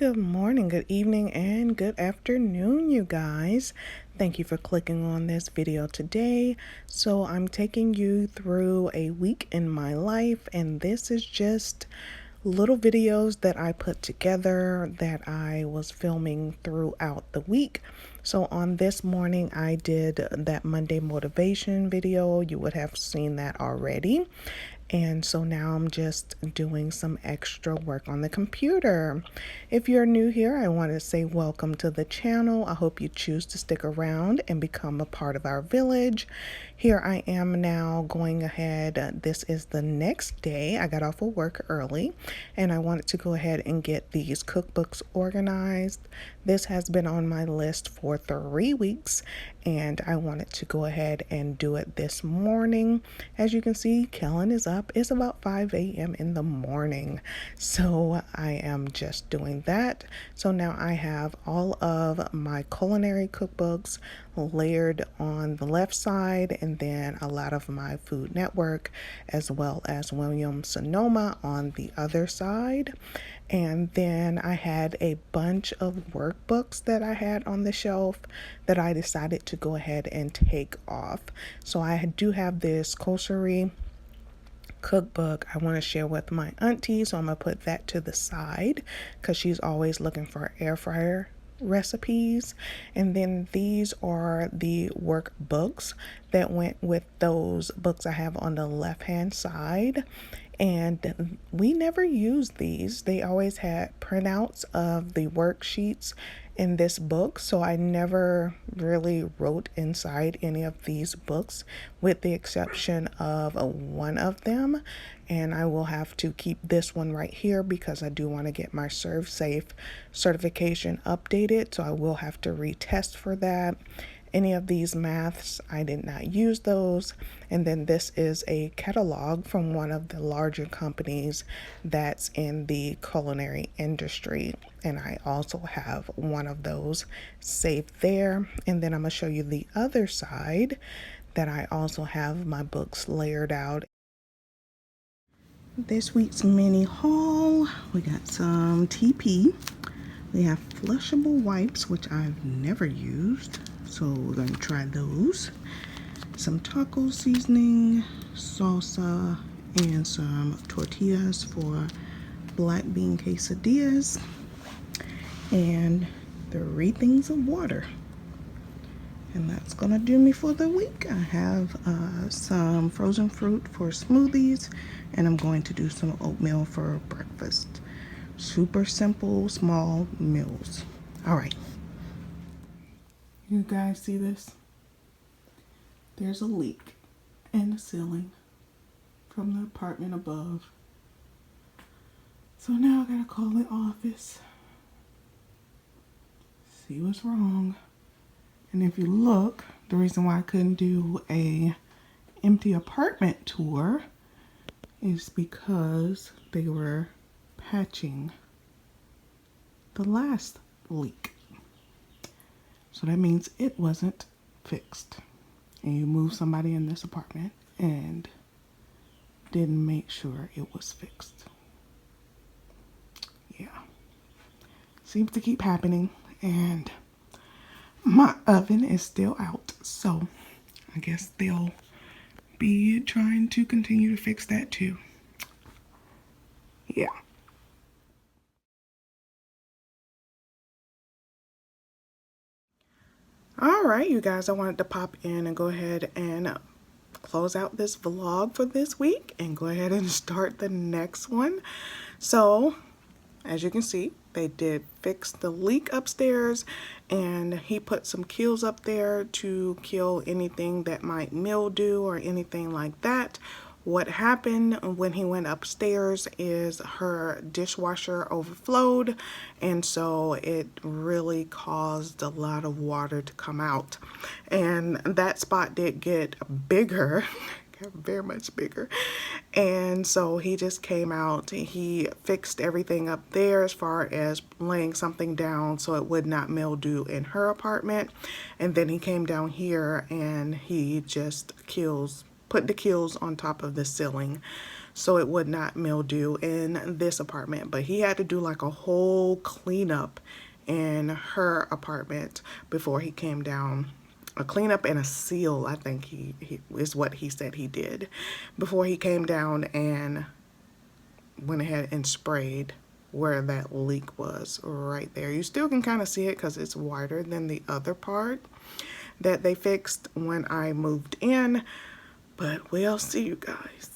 Good morning, good evening, and good afternoon, you guys. Thank you for clicking on this video today. So I'm taking you through a week in my life, and this is just little videos that I put together that I was filming throughout the week. So on this morning, I did that Monday motivation video. You would have seen that already. And so now I'm just doing some extra work on the computer. If you're new here, I want to say welcome to the channel. I hope you choose to stick around and become a part of our village. Here I am now going ahead. This is the next day. I got off of work early and I wanted to go ahead and get these cookbooks organized. This has been on my list for 3 weeks and I wanted to go ahead and do it this morning. As you can see, Kellen is up. It's about 5 a.m. in the morning. So I am just doing that. So now I have all of my culinary cookbooks layered on the left side, and then a lot of my Food Network as well as Williams Sonoma on the other side. And then I had a bunch of workbooks that I had on the shelf that I decided to go ahead and take off. So I do have this koshery cookbook I want to share with my auntie, so I'm gonna put that to the side because she's always looking for air fryer recipes. And then these are the workbooks that went with those books I have on the left hand side, and we never used these. They always had printouts of the worksheets in this book, so I never really wrote inside any of these books with the exception of one of them. And I will have to keep this one right here because I do want to get my Serve Safe certification updated, so I will have to retest for that. Any of these maths, I did not use those. And then this is a catalog from one of the larger companies that's in the culinary industry. And I also have one of those saved there. And then I'm gonna show you the other side that I also have my books layered out. This week's mini haul, we got some TP. We have flushable wipes, which I've never used, so we're going to try those. Some taco seasoning, salsa, and some tortillas for black bean quesadillas, and 3 things of water. And that's going to do me for the week. I have some frozen fruit for smoothies, and I'm going to do some oatmeal for breakfast. Super simple, small meals. All right. You guys see this? There's a leak in the ceiling from the apartment above. So now I gotta call the office, see what's wrong. And if you look, the reason why I couldn't do a empty apartment tour is because they were patching the last leak. So that means it wasn't fixed. And you moved somebody in this apartment and didn't make sure it was fixed. Yeah. Seems to keep happening. And my oven is still out. So I guess they'll be trying to continue to fix that too. Yeah. All right, you guys, I wanted to pop in and go ahead and close out this vlog for this week and go ahead and start the next one. So, as you can see, they did fix the leak upstairs, and he put some kills up there to kill anything that might mildew or anything like that. What happened when he went upstairs is her dishwasher overflowed, and so it really caused a lot of water to come out. And that spot did get bigger, very much bigger. And so he just came out, he fixed everything up there as far as laying something down so it would not mildew in her apartment. And then he came down here and he just put the kills on top of the ceiling. so it would not mildew in this apartment. But he had to do like a whole cleanup in her apartment before he came down. A cleanup and a seal, I think he is what he said he did before he came down and went ahead and sprayed where that leak was right there. You still can kind of see it because it's wider than the other part that they fixed when I moved in, but we'll see, you guys.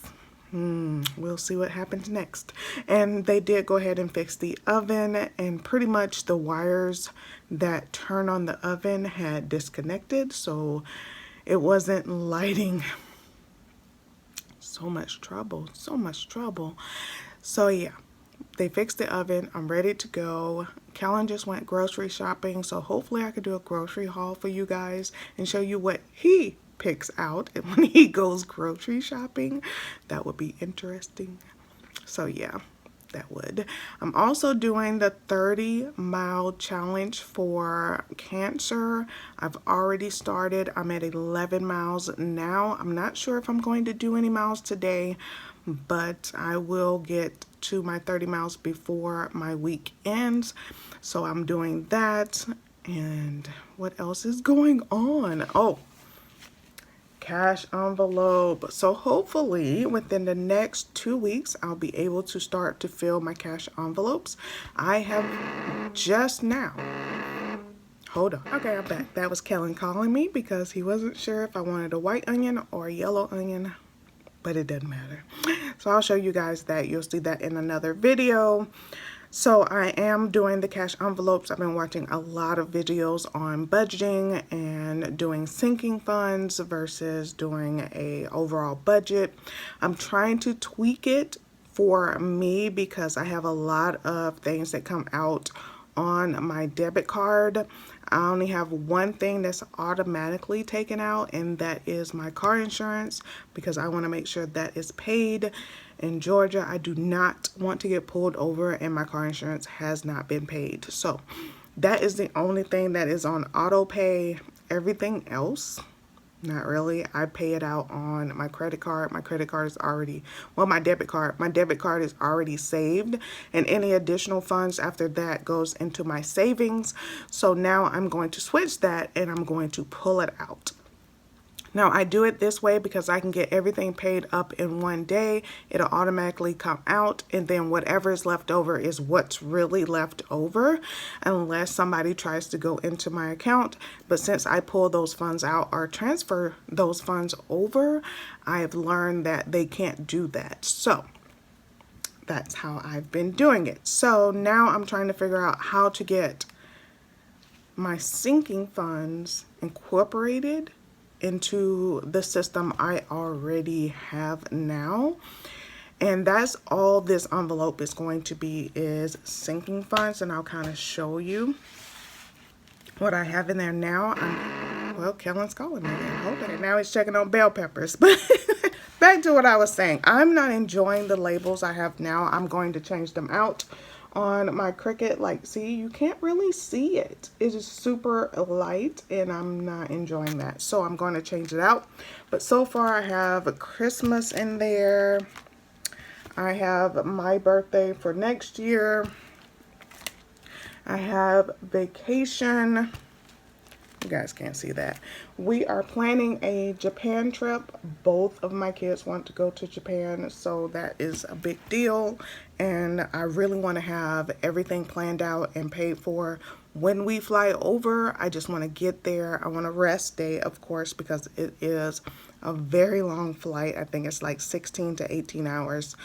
We'll see what happens next. And they did go ahead and fix the oven, and pretty much the wires that turn on the oven had disconnected, so it wasn't lighting. So much trouble, so much trouble. So yeah, they fixed the oven. I'm ready to go. Kellen just went grocery shopping, so hopefully I could do a grocery haul for you guys and show you what he picks out when he goes grocery shopping. That would be interesting. So yeah, that would. I'm also doing the 30-mile challenge for cancer. I've already started. I'm at 11 miles now. I'm not sure if I'm going to do any miles today, but I will get to my 30 miles before my week ends. So I'm doing that. And what else is going on? Oh, cash envelope. So hopefully within the next 2 weeks, I'll be able to start to fill my cash envelopes. I have just now. Hold on. Okay, I'm back. That was Kellen calling me because he wasn't sure if I wanted a white onion or a yellow onion, but it doesn't matter. So I'll show you guys that. You'll see that in another video. So I am doing the cash envelopes. I've been watching a lot of videos on budgeting and doing sinking funds versus doing a overall budget. I'm trying to tweak it for me because I have a lot of things that come out on my debit card. I only have one thing that's automatically taken out, and that is my car insurance, because I want to make sure that is paid. In Georgia, I do not want to get pulled over and my car insurance has not been paid. So that is the only thing that is on auto pay. Everything else, not really. I pay it out on my credit card. My credit card is already, well, my debit card. My debit card is already saved, and any additional funds after that goes into my savings. So now I'm going to switch that and I'm going to pull it out. Now I do it this way because I can get everything paid up in one day. It'll automatically come out, and then whatever is left over is what's really left over, unless somebody tries to go into my account. But since I pull those funds out or transfer those funds over, I've learned that they can't do that. So that's how I've been doing it. So now I'm trying to figure out how to get my sinking funds incorporated into the system I already have now. And that's all this envelope is going to be, is sinking funds. And I'll kind of show you what I have in there now. Well, Kellen's calling me again. Hold on. Now he's checking on bell peppers. But back to what I was saying. I'm not enjoying the labels I have now. I'm going to change them out on my Cricut. Like, see, you can't really see it. It is super light and I'm not enjoying that. So I'm going to change it out. But so far I have a Christmas in there. I have my birthday for next year. I have vacation. You guys can't see that. We are planning a Japan trip. Both of my kids want to go to Japan, so that is a big deal. And I really want to have everything planned out and paid for when we fly over. I just want to get there. I want a rest day, of course, because it is a very long flight. I think it's like 16 to 18 hours,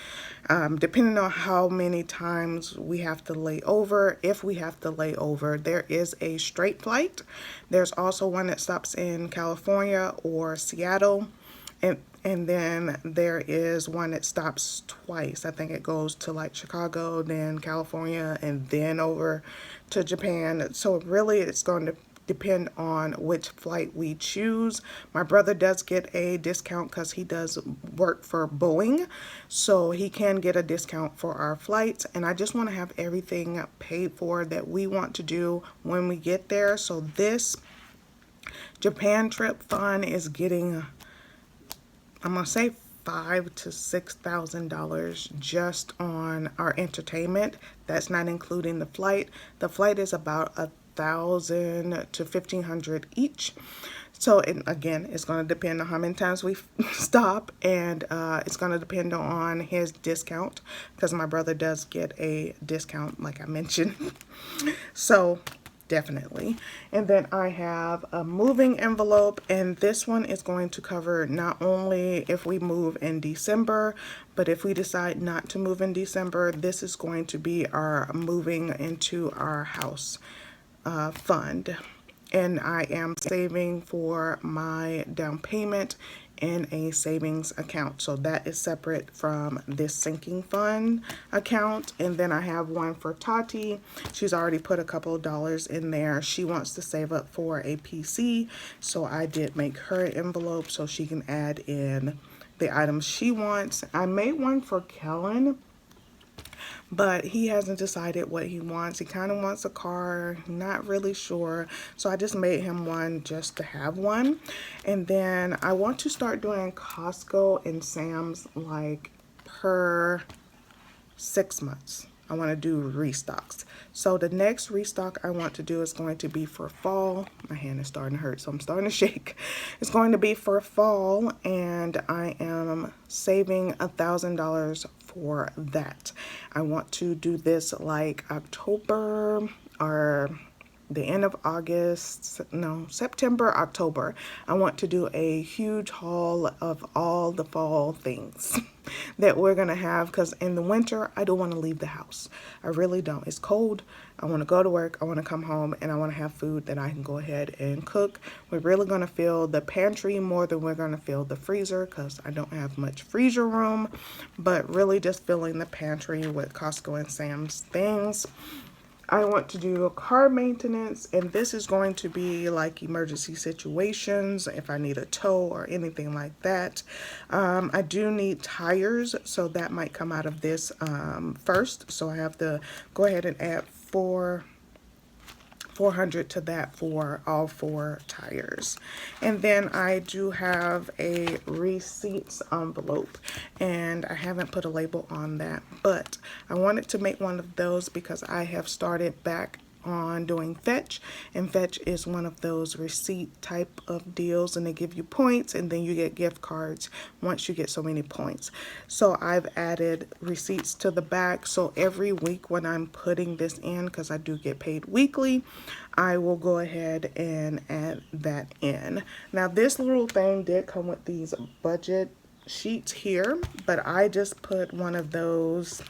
depending on how many times we have to lay over. If we have to lay over, there is a straight flight. There's also one that stops in California or Seattle, and then there is one that stops twice. I think it goes to like Chicago, then California, and then over to Japan. So really it's going to depend on which flight we choose. My brother does get a discount because he does work for Boeing, so he can get a discount for our flights. And I just want to have everything paid for that we want to do when we get there. So this Japan trip fund is getting, I'm gonna say $5,000 to $6,000 just on our entertainment. That's not including the flight. The flight is about $1,000 to $1,500 each. So again, it's going to depend on how many times we stop, and it's going to depend on his discount, because my brother does get a discount, like I mentioned. So definitely. And then I have a moving envelope, and this one is going to cover not only if we move in December, but if we decide not to move in December, this is going to be our moving into our house fund. And I am saving for my down payment in a savings account. So that is separate from this sinking fund account. And then I have one for Tati. She's already put a couple of dollars in there. She wants to save up for a PC. So I did make her an envelope so she can add in the items she wants. I made one for Kellen, but he hasn't decided what he wants. He kind of wants a car, not really sure. So I just made him one just to have one. And then I want to start doing Costco and Sam's like per 6 months. I want to do restocks. So the next restock I want to do is going to be for fall. My hand is starting to hurt, so I'm starting to shake. It's going to be for fall, and I am saving $1,000 for that. I want to do this like October or the end of August, no, September, October. I want to do a huge haul of all the fall things that we're gonna have, because in the winter, I don't want to leave the house. I really don't. It's cold. I want to go to work. I want to come home, and I want to have food that I can go ahead and cook. We're really going to fill the pantry more than we're going to fill the freezer, because I don't have much freezer room, but really just filling the pantry with Costco and Sam's things. I want to do a car maintenance, and this is going to be like emergency situations, if I need a tow or anything like that. I do need tires, so that might come out of this first. So I have to go ahead and add $400 to that for all 4 tires. And then I do have a receipts envelope, and I haven't put a label on that, but I wanted to make one of those because I have started back on doing Fetch, and Fetch is one of those receipt type of deals, and they give you points and then you get gift cards once you get so many points. So I've added receipts to the back, so every week when I'm putting this in, because I do get paid weekly, I will go ahead and add that in. Now this little thing did come with these budget sheets here, but I just put one of those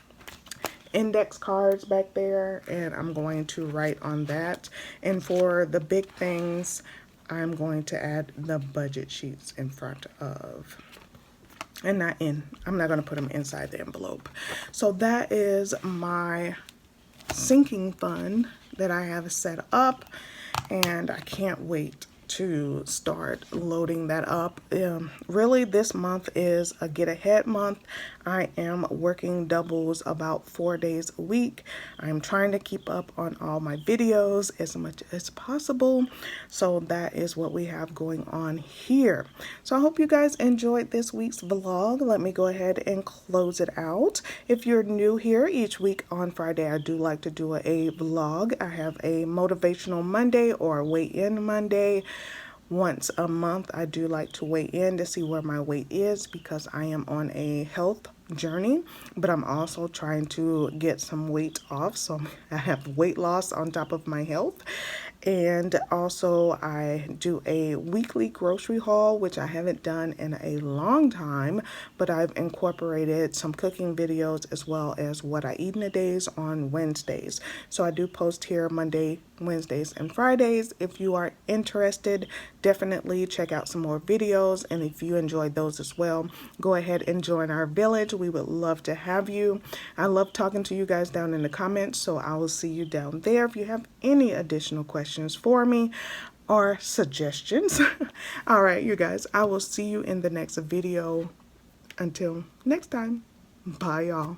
index cards back there, and I'm going to write on that. And for the big things, I'm going to add the budget sheets in front of, and not in, I'm not going to put them inside the envelope. So that is my sinking fund that I have set up, and I can't wait to start loading that up. Really, this month is a get ahead month. I am working doubles about 4 days a week. I'm trying to keep up on all my videos as much as possible. So that is what we have going on here. So I hope you guys enjoyed this week's vlog. Let me go ahead and close it out. If you're new here, each week on Friday, I do like to do a vlog. I have a motivational Monday or a weigh-in Monday. Once a month, I do like to weigh in to see where my weight is, because I am on a health journey, but I'm also trying to get some weight off. So I have weight loss on top of my health. And also I do a weekly grocery haul, which I haven't done in a long time, but I've incorporated some cooking videos as well as what I eat in a days on Wednesdays. So I do post here Monday, Wednesdays, and Fridays. If you are interested, definitely check out some more videos. And if you enjoyed those as well, go ahead and join our village. We would love to have you. I love talking to you guys down in the comments, so I will see you down there. If you have any additional questions for me or suggestions. All right, you guys, I will see you in the next video. Until next time, bye y'all.